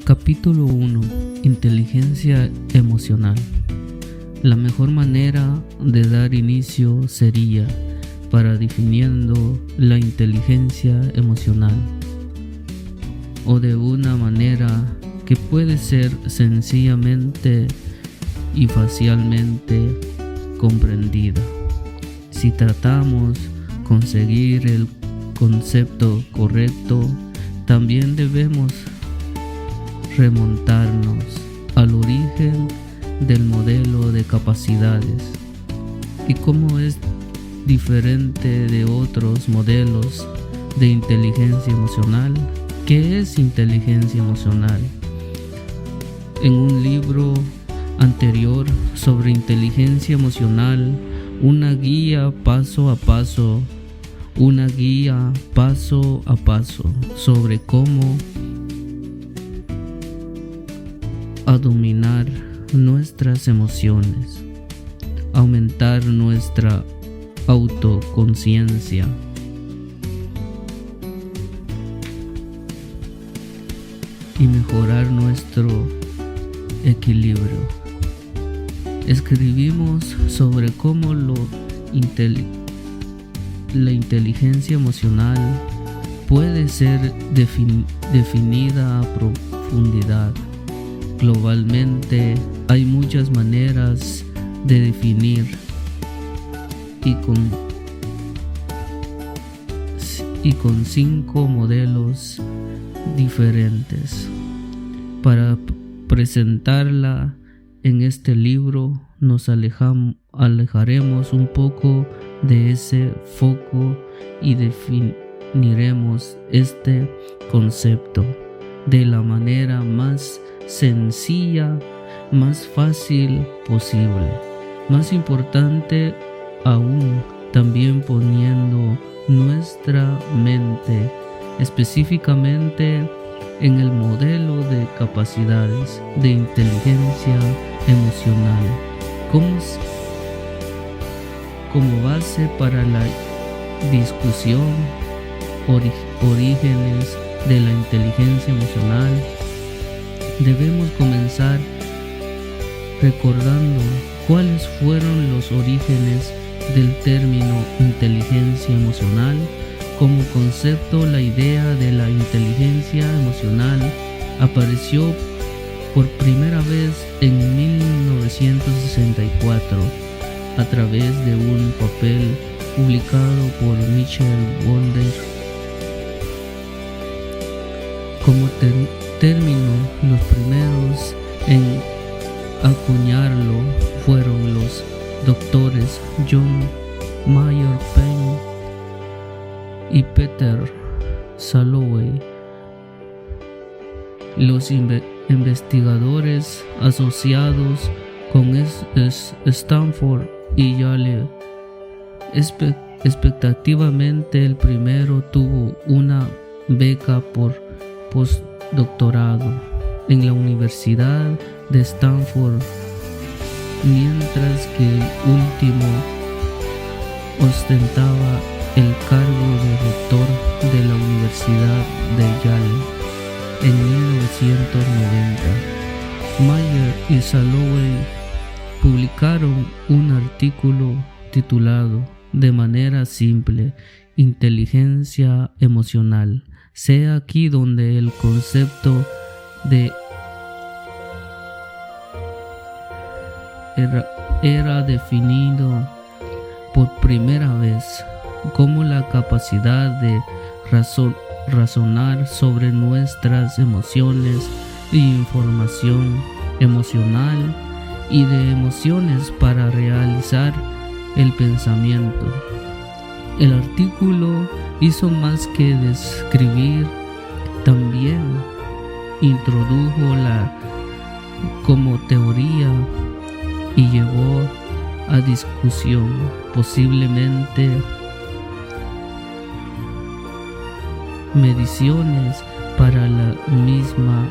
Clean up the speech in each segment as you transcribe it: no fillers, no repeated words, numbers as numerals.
Capítulo 1. Inteligencia emocional. La mejor manera de dar inicio sería para definiendo la inteligencia emocional, o de una manera que puede ser sencillamente y fácilmente comprendida. Si tratamos conseguir el concepto correcto, también debemos remontarnos al origen del modelo de capacidades y cómo es diferente de otros modelos de inteligencia emocional. ¿Qué es inteligencia emocional? En un libro anterior sobre inteligencia emocional, una guía paso a paso sobre cómo dominar nuestras emociones, aumentar nuestra autoconciencia y mejorar nuestro equilibrio. Escribimos sobre cómo la inteligencia emocional puede ser definida a profundidad. Globalmente hay muchas maneras de definir y con 5 modelos diferentes. Para presentarla en este libro nos alejaremos un poco de ese foco y definiremos este concepto de la manera más sencilla, más fácil posible. Más importante aún, también poniendo nuestra mente específicamente en el modelo de capacidades de inteligencia emocional como base para la discusión. Orígenes de la inteligencia emocional. Debemos comenzar recordando cuáles fueron los orígenes del término inteligencia emocional. Como concepto, la idea de la inteligencia emocional apareció por primera vez en 1964 a través de un papel publicado por Michel Bonder. Como término, los primeros en acuñarlo fueron los doctores John Mayer Payne y Peter Salovey. Los investigadores asociados con Stanford y Yale. Expectativamente el primero tuvo una beca por postdoctorado en la Universidad de Stanford, mientras que el último ostentaba el cargo de rector de la Universidad de Yale en 1990. Mayer y Salovey publicaron un artículo titulado de manera simple Inteligencia emocional. Sea aquí donde el concepto de era definido por primera vez como la capacidad de razonar sobre nuestras emociones y información emocional y de emociones para realizar el pensamiento. El artículo hizo más que describir, también introdujo como teoría y llevó a discusión posiblemente mediciones para la misma.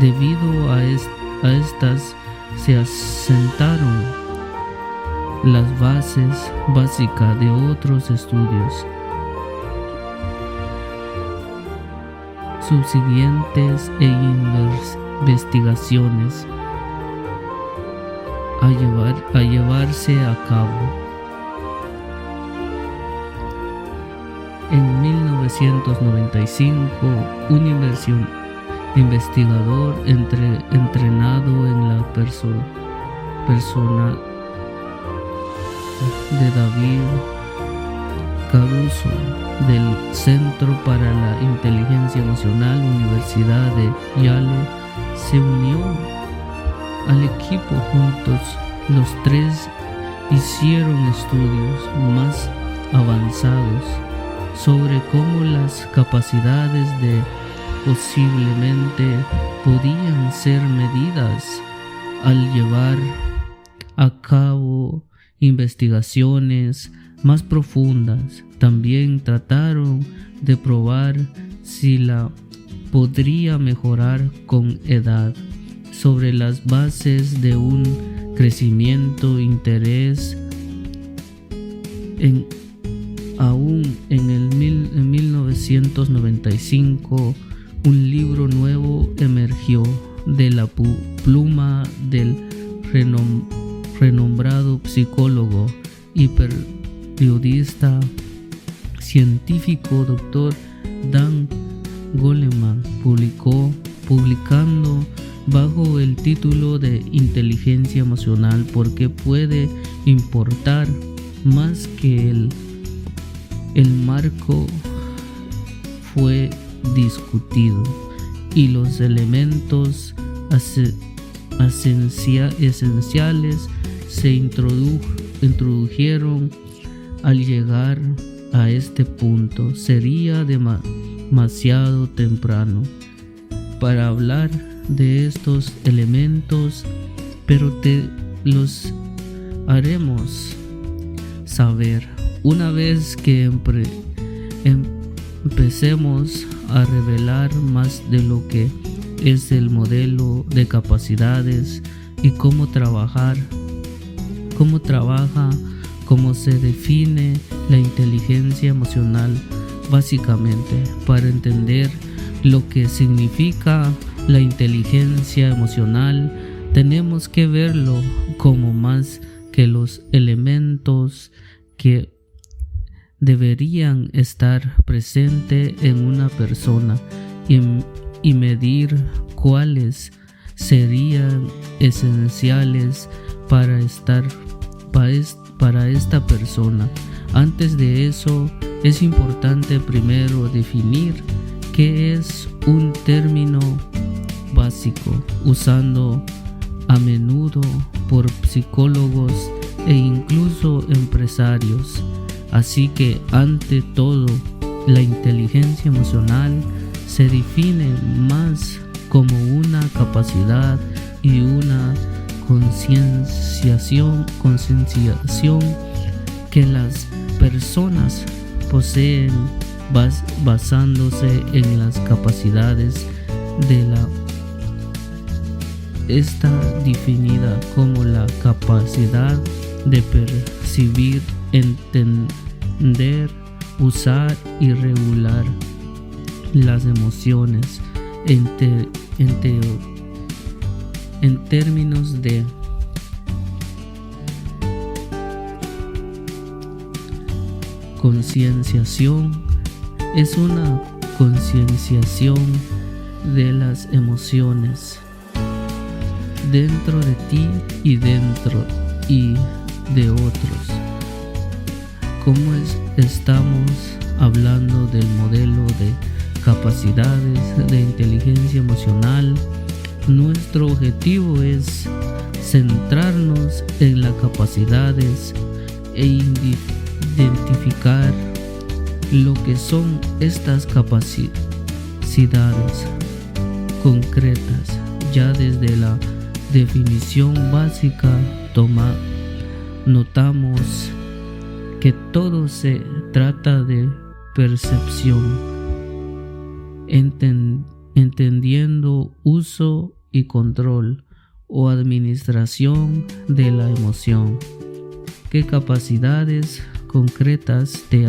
Debido a estas se asentaron las bases básicas de otros estudios subsiguientes e investigaciones a llevarse a cabo. En 1995, un investigador entrenado en la persona de David Caruso del Centro para la Inteligencia Emocional, Universidad de Yale, se unió al equipo. Juntos, los tres hicieron estudios más avanzados sobre cómo las capacidades de posiblemente podían ser medidas al llevar a cabo investigaciones más profundas. También trataron de probar si la podría mejorar con edad, sobre las bases de un crecimiento interés. Aún en 1995, un libro nuevo emergió de la pluma del renombrado psicólogo y periodista científico Dr. Dan Goleman, publicando bajo el título de Inteligencia Emocional, porque puede importar más que el marco fue discutido y los elementos esenciales se introdujeron. Al llegar a este punto, sería demasiado temprano para hablar de estos elementos, pero te los haremos saber una vez que empecemos a revelar más de lo que es el modelo de capacidades y cómo trabaja, cómo se define la inteligencia emocional. Básicamente, para entender lo que significa la inteligencia emocional, tenemos que verlo como más que los elementos que deberían estar presentes en una persona y medir cuáles serían esenciales para esta persona. Antes de eso, es importante primero definir qué es un término básico, usando a menudo por psicólogos e incluso empresarios. Así que, ante todo, la inteligencia emocional se define más como una capacidad y una concienciación que las personas poseen basándose en las capacidades está definida como la capacidad de percibir, entender, usar y regular las emociones en términos de concienciación. Es una concienciación de las emociones dentro de ti y dentro y de otros. Como estamos hablando del modelo de capacidades de inteligencia emocional, nuestro objetivo es centrarnos en las capacidades e identificar lo que son estas capacidades concretas. Ya desde la definición básica notamos que todo se trata de percepción, entendiendo uso y control o administración de la emoción. ¿Qué capacidades concretas te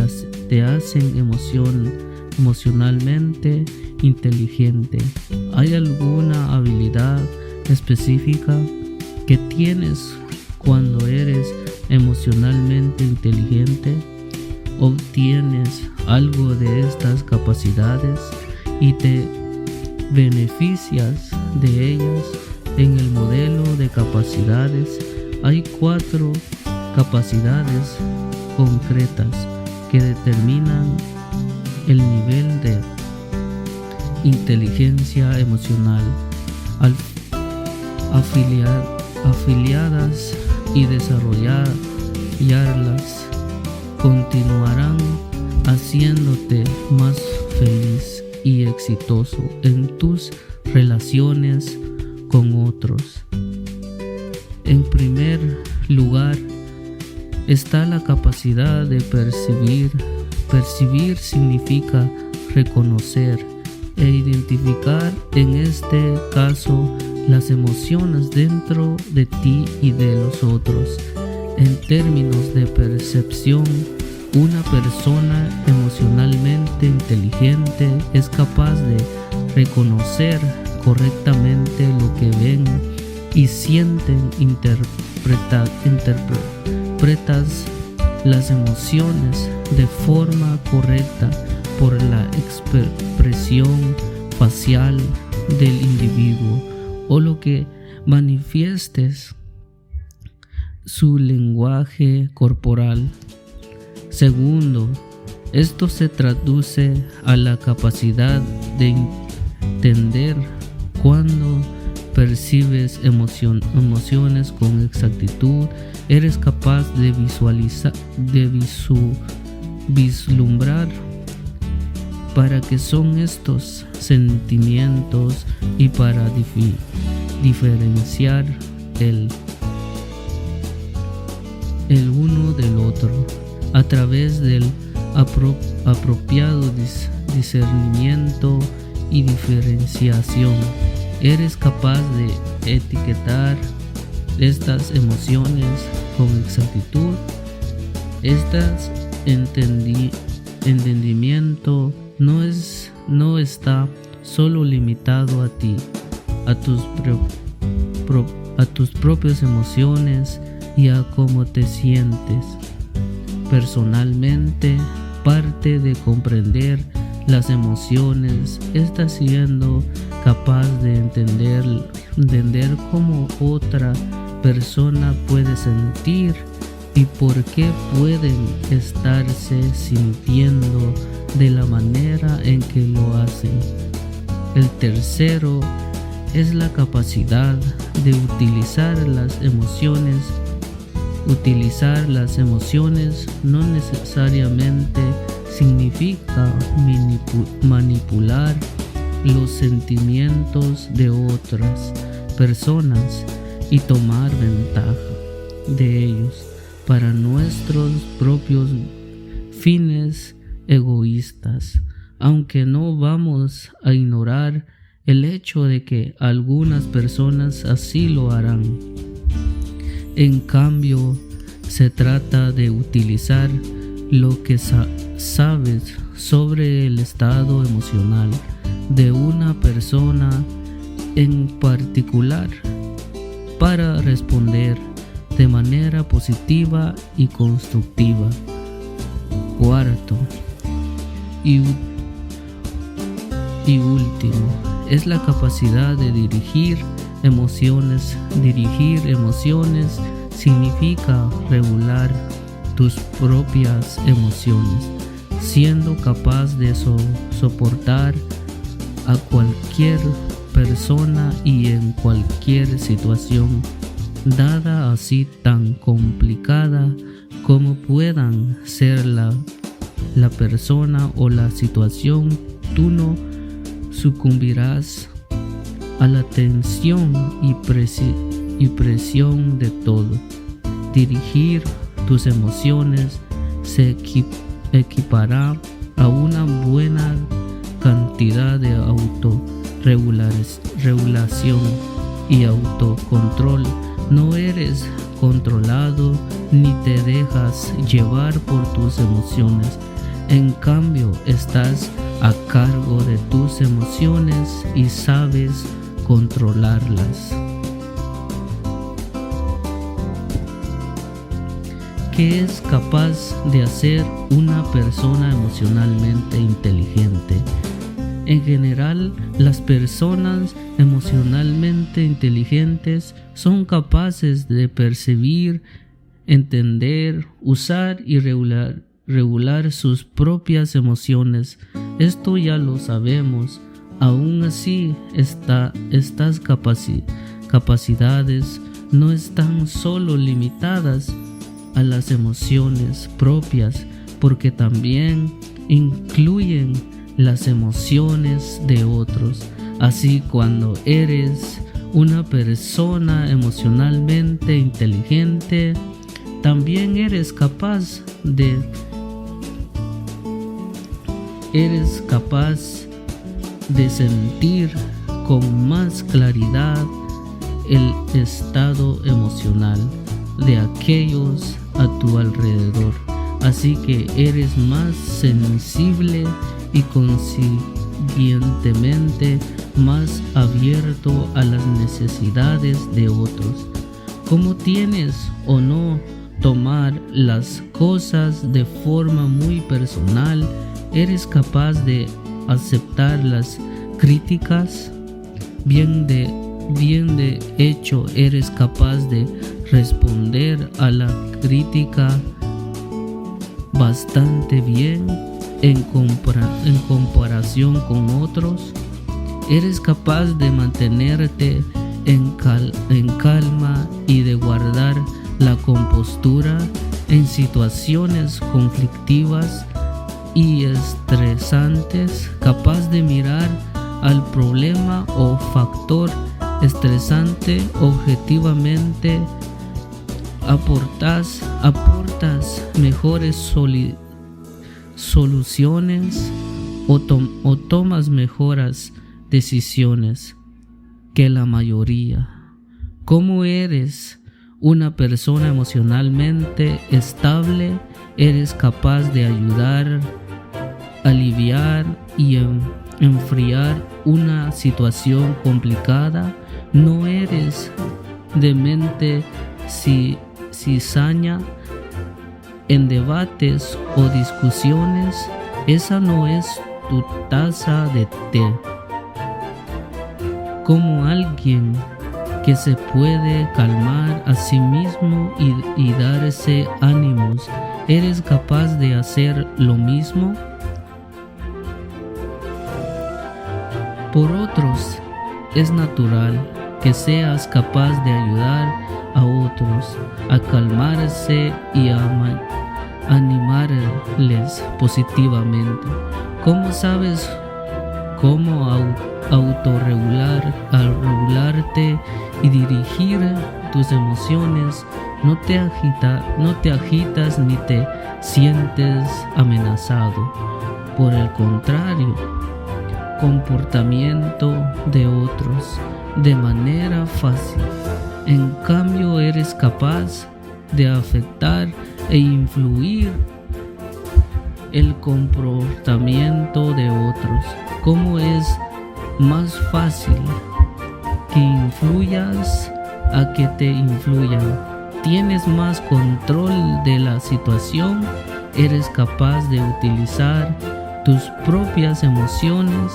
hacen emocionalmente inteligente. ¿Hay alguna habilidad específica que tienes cuando eres emocionalmente inteligente? ¿Obtienes algo de estas capacidades y te beneficias de ellas? En el modelo de capacidades hay 4 capacidades concretas que determinan el nivel de inteligencia emocional. Afiliadas y desarrollarlas continuarán haciéndote más feliz y exitoso en tus relaciones con otros. En primer lugar está la capacidad de percibir. Percibir significa reconocer e identificar, en este caso, las emociones dentro de ti y de los otros. En términos de percepción, una persona emocionalmente inteligente es capaz de reconocer correctamente lo que ven y sienten. Interpretas las emociones de forma correcta por la expresión facial del individuo o lo que manifiestes su lenguaje corporal. Segundo, esto se traduce a la capacidad de entender cuando percibes emociones con exactitud. Eres capaz de vislumbrar para qué son estos sentimientos y para diferenciar el uno del otro a través del apropiado discernimiento y diferenciación. Eres capaz de etiquetar estas emociones con exactitud. Estas entendimiento no está solo limitado a ti, a tus propias emociones y a cómo te sientes personalmente. Parte de comprender las emociones está siendo capaz de entender cómo otra persona puede sentir y por qué pueden estarse sintiendo de la manera en que lo hacen. El tercero es la capacidad de utilizar las emociones. Utilizar las emociones no necesariamente significa manipular los sentimientos de otras personas y tomar ventaja de ellos para nuestros propios fines egoístas, aunque no vamos a ignorar el hecho de que algunas personas así lo harán. En cambio, se trata de utilizar lo que sabes sobre el estado emocional de una persona en particular para responder de manera positiva y constructiva. Cuarto y último es la capacidad de dirigir emociones. Dirigir emociones significa regular tus propias emociones, siendo capaz de soportar a cualquier persona y en cualquier situación, dada así tan complicada como puedan ser la persona o la situación. Tú no sucumbirás a la tensión y presión de todo. Dirigir tus emociones se equipará a una buena cantidad de autorregulación y autocontrol. No eres controlado ni te dejas llevar por tus emociones. En cambio, estás a cargo de tus emociones y sabes controlarlas. ¿Qué es capaz de hacer una persona emocionalmente inteligente? En general, las personas emocionalmente inteligentes son capaces de percibir, entender, usar y regular sus propias emociones. Esto ya lo sabemos. Aún así, estas capacidades no están solo limitadas a las emociones propias, porque también incluyen las emociones de otros. Así, cuando eres una persona emocionalmente inteligente, también eres capaz de sentir con más claridad el estado emocional de aquellos a tu alrededor. Así que eres más sensible y consiguientemente más abierto a las necesidades de otros. Como tienes o no tomar las cosas de forma muy personal, eres capaz de aceptar las críticas. Bien de hecho, eres capaz de responder a la crítica bastante bien en comparación con otros. Eres capaz de mantenerte en calma y de guardar la compostura en situaciones conflictivas y estresantes, capaz de mirar al problema o factor estresante objetivamente. Aportas mejores soluciones o tomas mejores decisiones que la mayoría. ¿Cómo eres una persona emocionalmente estable? Eres capaz de ayudar, aliviar y enfriar una situación complicada. No eres de mente cizaña en debates o discusiones. Esa no es tu taza de té. Como alguien que se puede calmar a sí mismo y darse ánimos, ¿eres capaz de hacer lo mismo por otros? Es natural que seas capaz de ayudar a otros a calmarse y a animarles positivamente. ¿Cómo sabes cómo autorregularte y dirigir tus emociones? No te agitas ni te sientes amenazado. Por el contrario, comportamiento de otros de manera fácil. En cambio, eres capaz de afectar e influir el comportamiento de otros. ¿Cómo es más fácil que influyas a que te influyan? Tienes más control de la situación. Eres capaz de utilizar tus propias emociones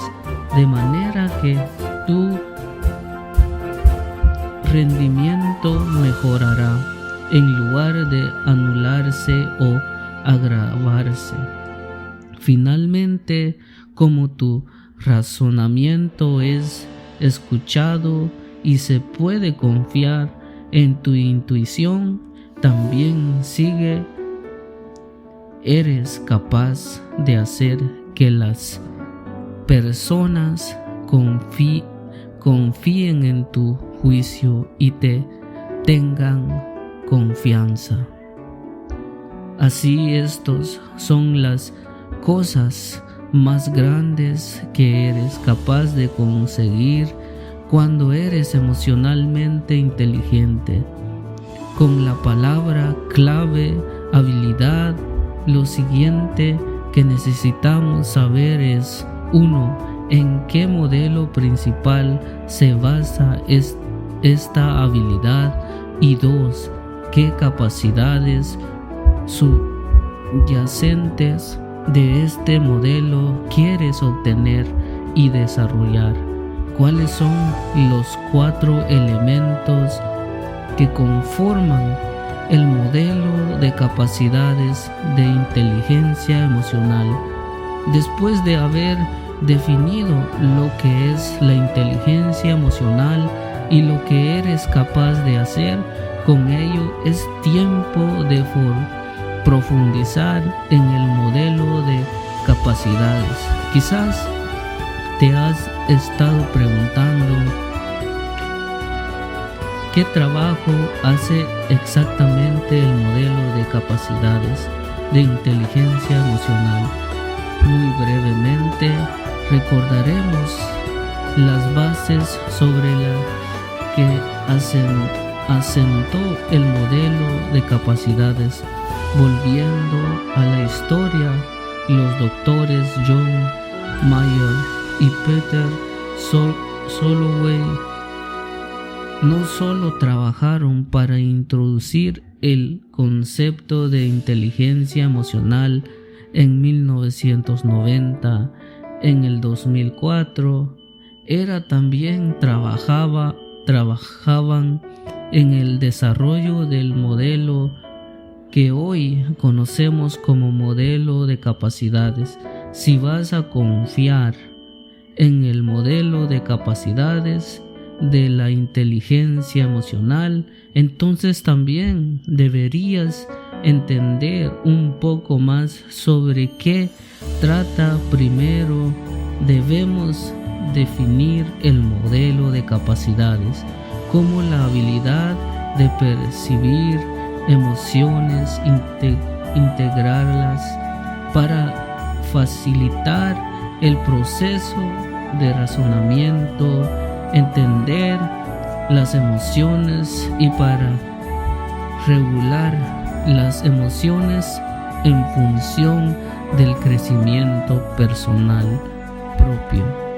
de manera que tu rendimiento mejorará en lugar de anularse o agravarse. Finalmente, como tu razonamiento es escuchado y se puede confiar en tu intuición, también eres capaz de hacer que las personas confíen en tu juicio y te tengan confianza. Así, estos son las cosas más grandes que eres capaz de conseguir cuando eres emocionalmente inteligente. Con la palabra clave habilidad, lo siguiente que necesitamos saber es 1. ¿En qué modelo principal se basa esta habilidad? Y 2. ¿Qué capacidades subyacentes de este modelo quieres obtener y desarrollar? ¿Cuáles son los 4 elementos que conforman el modelo de capacidades de inteligencia emocional? Después de haber definido lo que es la inteligencia emocional y lo que eres capaz de hacer con ello, es tiempo de profundizar en el modelo de capacidades. Quizás te has estado preguntando qué trabajo hace exactamente el modelo de capacidades de inteligencia emocional. Muy brevemente recordaremos las bases sobre las que asentó el modelo de capacidades. Volviendo a la historia, los doctores John Mayer y Peter Salovey no solo trabajaron para introducir el concepto de inteligencia emocional en 1990, en el 2004, también trabajaban en el desarrollo del modelo que hoy conocemos como modelo de capacidades. Si vas a confiar en el modelo de capacidades de la inteligencia emocional, entonces también deberías entender un poco más sobre qué trata. Primero debemos definir el modelo de capacidades como la habilidad de percibir emociones, integrarlas para facilitar el proceso de razonamiento, entender las emociones y para regular las emociones en función del crecimiento personal propio.